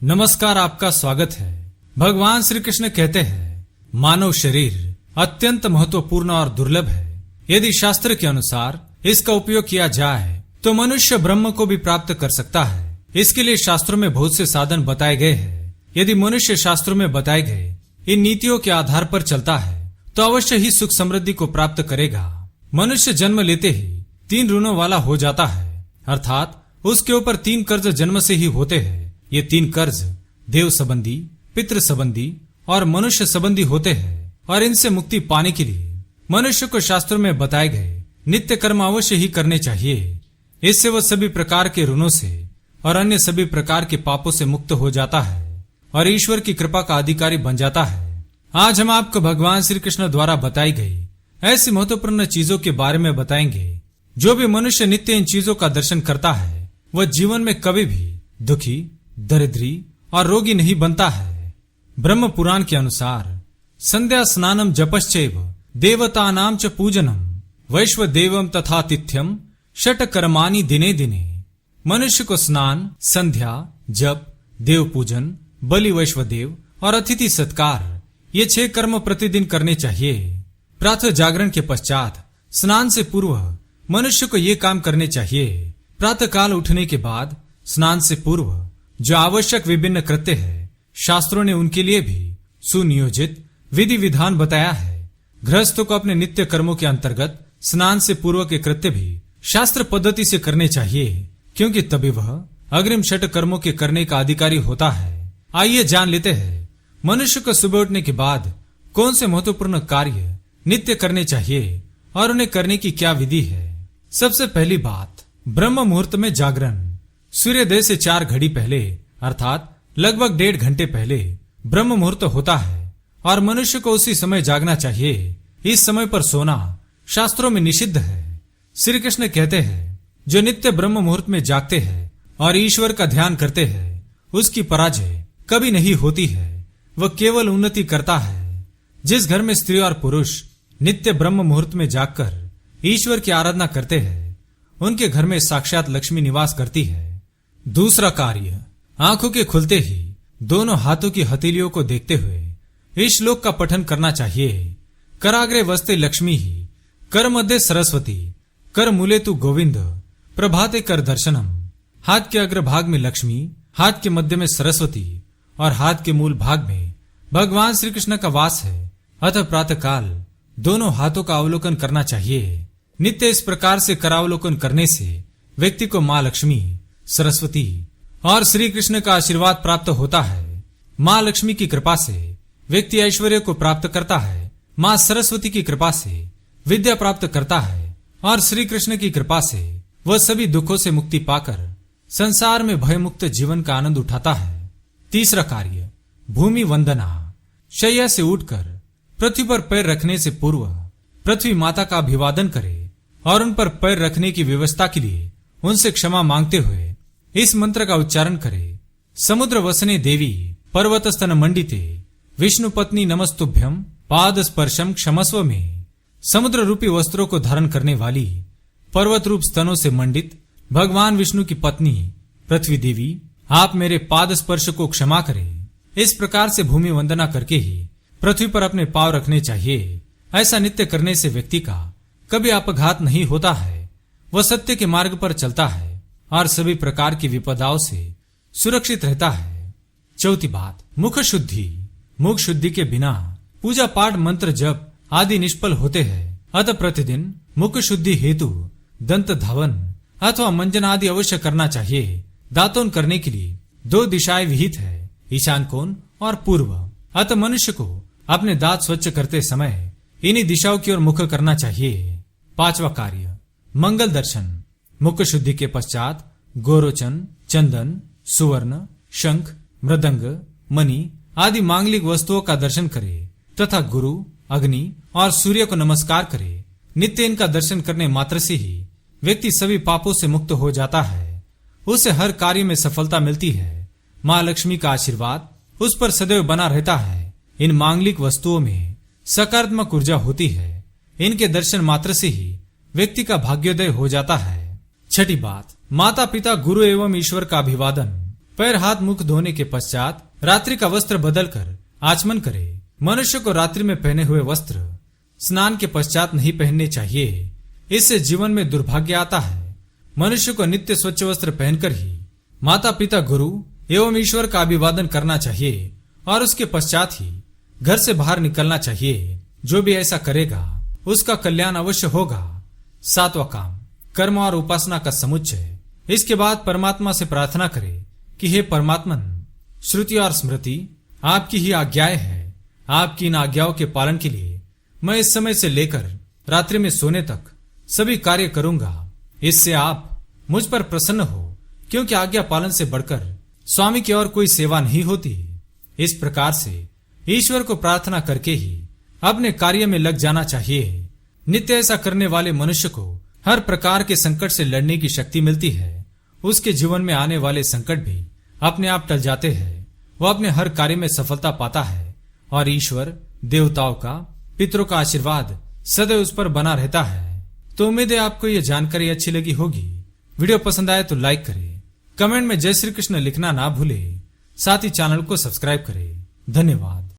नमस्कार, आपका स्वागत है। भगवान श्री कृष्ण कहते हैं, मानव शरीर अत्यंत महत्वपूर्ण और दुर्लभ है। यदि शास्त्र के अनुसार इसका उपयोग किया जाए तो मनुष्य ब्रह्म को भी प्राप्त कर सकता है। इसके लिए शास्त्रों में बहुत से साधन बताए गए हैं। यदि मनुष्य शास्त्रों में बताए गए इन नीतियों के आधार पर चलता है तो अवश्य ही सुख समृद्धि को प्राप्त करेगा। मनुष्य जन्म लेते ही 3 ऋणों वाला हो जाता है, अर्थात उसके ऊपर 3 कर्ज जन्म से ही होते हैं। ये 3 कर्ज देव संबंधी, पितृ संबंधी और मनुष्य संबंधी होते हैं, और इनसे मुक्ति पाने के लिए मनुष्य को शास्त्रों में बताए गए नित्य कर्म अवश्य ही करने चाहिए। इससे वह सभी प्रकार के ऋणों से और अन्य सभी प्रकार के पापों से मुक्त हो जाता है और ईश्वर की कृपा का अधिकारी बन जाता है। आज हम आपको भगवान श्री कृष्ण द्वारा बताई गई ऐसी महत्वपूर्ण चीजों के बारे में बताएंगे। जो भी मनुष्य नित्य इन चीजों का दर्शन करता है वह जीवन में कभी भी दुखी, दरिद्री और रोगी नहीं बनता है। ब्रह्म पुराण के अनुसार संध्या स्नानम जपश्चैव देवतानां च पूजनम वैश्व देवम तथा तिथ्यम षट कर्माणि दिने दिने। मनुष्य को स्नान, संध्या, जप, देव पूजन, बलि वैश्वदेव और अतिथि सत्कार ये 6 कर्म प्रतिदिन करने चाहिए। प्रातः जागरण के पश्चात स्नान से पूर्व मनुष्य को ये काम करने चाहिए। प्रातः काल उठने के बाद स्नान से पूर्व जो आवश्यक विभिन्न कृत्य है, शास्त्रों ने उनके लिए भी सुनियोजित विधि विधान बताया है। गृहस्थों को अपने नित्य कर्मों के अंतर्गत स्नान से पूर्व के कृत्य भी शास्त्र पद्धति से करने चाहिए, क्योंकि तभी वह अग्रिम 6 कर्मों के करने का अधिकारी होता है। आइए जान लेते हैं मनुष्य को सुबह उठने के बाद कौन से महत्वपूर्ण कार्य नित्य करने चाहिए और उन्हें करने की क्या विधि है। सबसे पहली बात, ब्रह्म मुहूर्त में जागरण। सूर्योदय से 4 घड़ी पहले अर्थात लगभग 1.5 घंटे पहले ब्रह्म मुहूर्त होता है और मनुष्य को उसी समय जागना चाहिए। इस समय पर सोना शास्त्रों में निषिद्ध है। श्री कृष्ण कहते हैं, जो नित्य ब्रह्म मुहूर्त में जागते हैं और ईश्वर का ध्यान करते हैं उसकी पराजय कभी नहीं होती है, वह केवल उन्नति करता है। जिस घर में स्त्री और पुरुष नित्य ब्रह्म मुहूर्त में जागकर ईश्वर की आराधना करते हैं उनके घर में साक्षात लक्ष्मी निवास करती है। दूसरा कार्य, आंखों के खुलते ही दोनों हाथों की हथेलियों को देखते हुए इस श्लोक का पठन करना चाहिए। कराग्रे वस्ते लक्ष्मी ही, कर मध्य सरस्वती, कर मूले तु गोविंद, प्रभाते कर दर्शनम। हाथ के अग्रभाग में लक्ष्मी, हाथ के मध्य में सरस्वती और हाथ के मूल भाग में भगवान श्री कृष्ण का वास है। अतः प्रातः काल दोनों हाथों का अवलोकन करना चाहिए। नित्य इस प्रकार से करावलोकन करने से व्यक्ति को माँ लक्ष्मी, सरस्वती और श्री कृष्ण का आशीर्वाद प्राप्त होता है। माँ लक्ष्मी की कृपा से व्यक्ति ऐश्वर्य को प्राप्त करता है, माँ सरस्वती की कृपा से विद्या प्राप्त करता है और श्री कृष्ण की कृपा से वह सभी दुखों से मुक्ति पाकर संसार में भयमुक्त जीवन का आनंद उठाता है। तीसरा कार्य, भूमि वंदना। शैया से उठकर पृथ्वी पर पैर रखने से पूर्व पृथ्वी माता का अभिवादन करे और उन पर पैर रखने की व्यवस्था के लिए उनसे क्षमा मांगते हुए इस मंत्र का उच्चारण करे। समुद्र वसने देवी पर्वत स्तन मंडिते विष्णु पत्नी नमस्तुभ्यम पाद स्पर्शम क्षमस्व में। समुद्र रूपी वस्त्रों को धारण करने वाली पर्वत रूप स्तनों से मंडित भगवान विष्णु की पत्नी पृथ्वी देवी, आप मेरे पाद स्पर्श को क्षमा करें। इस प्रकार से भूमि वंदना करके ही पृथ्वी पर अपने पांव रखने चाहिए। ऐसा नित्य करने से व्यक्ति का कभी अपघात नहीं होता है, वह सत्य के मार्ग पर चलता है और सभी प्रकार की विपदाओं से सुरक्षित रहता है। चौथी बात, मुख शुद्धि। मुख शुद्धि के बिना पूजा पाठ, मंत्र जप आदि निष्फल होते हैं। अतः प्रतिदिन मुख शुद्धि हेतु दंत धावन अथवा मंजन आदि अवश्य करना चाहिए। दातून करने के लिए 2 दिशाएं विहित है, ईशान कोण और पूर्व। अतः मनुष्य को अपने दांत स्वच्छ करते समय इन्हीं दिशाओं की ओर मुख करना चाहिए। 5वां कार्य, मंगल दर्शन। मुख शुद्धि के पश्चात गोरोचन, चंदन, सुवर्ण, शंख, मृदंग, मणि आदि मांगलिक वस्तुओं का दर्शन करे तथा गुरु, अग्नि और सूर्य को नमस्कार करे। नित्य इनका दर्शन करने मात्र से ही व्यक्ति सभी पापों से मुक्त हो जाता है, उसे हर कार्य में सफलता मिलती है। माँ लक्ष्मी का आशीर्वाद उस पर सदैव बना रहता है। इन मांगलिक वस्तुओं में सकारात्मक ऊर्जा होती है। इनके दर्शन मात्र से ही व्यक्ति का भाग्योदय हो जाता है। छठी बात, माता पिता, गुरु एवं ईश्वर का अभिवादन। पैर हाथ मुख धोने के पश्चात रात्रि का वस्त्र बदलकर आचमन करे। मनुष्य को रात्रि में पहने हुए वस्त्र स्नान के पश्चात नहीं पहनने चाहिए, इससे जीवन में दुर्भाग्य आता है। मनुष्य को नित्य स्वच्छ वस्त्र पहनकर ही माता पिता गुरु एवं ईश्वर का अभिवादन करना चाहिए और उसके पश्चात ही घर से बाहर निकलना चाहिए। जो भी ऐसा करेगा उसका कल्याण अवश्य होगा। 7वां काम, कर्म और उपासना का समुच्चय। इसके बाद परमात्मा से प्रार्थना करे कि हे परमात्मन, श्रुति और स्मृति आपकी ही आज्ञाएं हैं। आपकी इन आज्ञाओं के पालन के लिए मैं इस समय से लेकर रात्रि में सोने तक सभी कार्य करूंगा। इससे आप मुझ पर प्रसन्न हो, क्योंकि आज्ञा पालन से बढ़कर स्वामी की और कोई सेवा नहीं होती। इस प्रकार से ईश्वर को प्रार्थना करके ही अपने कार्य में लग जाना चाहिए। नित्य ऐसा करने वाले मनुष्य को हर प्रकार के संकट से लड़ने की शक्ति मिलती है। उसके जीवन में आने वाले संकट भी अपने आप टल जाते हैं। वो अपने हर कार्य में सफलता पाता है और ईश्वर, देवताओं का, पितरों का आशीर्वाद सदैव उस पर बना रहता है। तो उम्मीद है आपको यह जानकारी अच्छी लगी होगी। वीडियो पसंद आए तो लाइक करें, कमेंट में जय श्री कृष्ण लिखना ना भूले, साथ ही चैनल को सब्सक्राइब करें। धन्यवाद।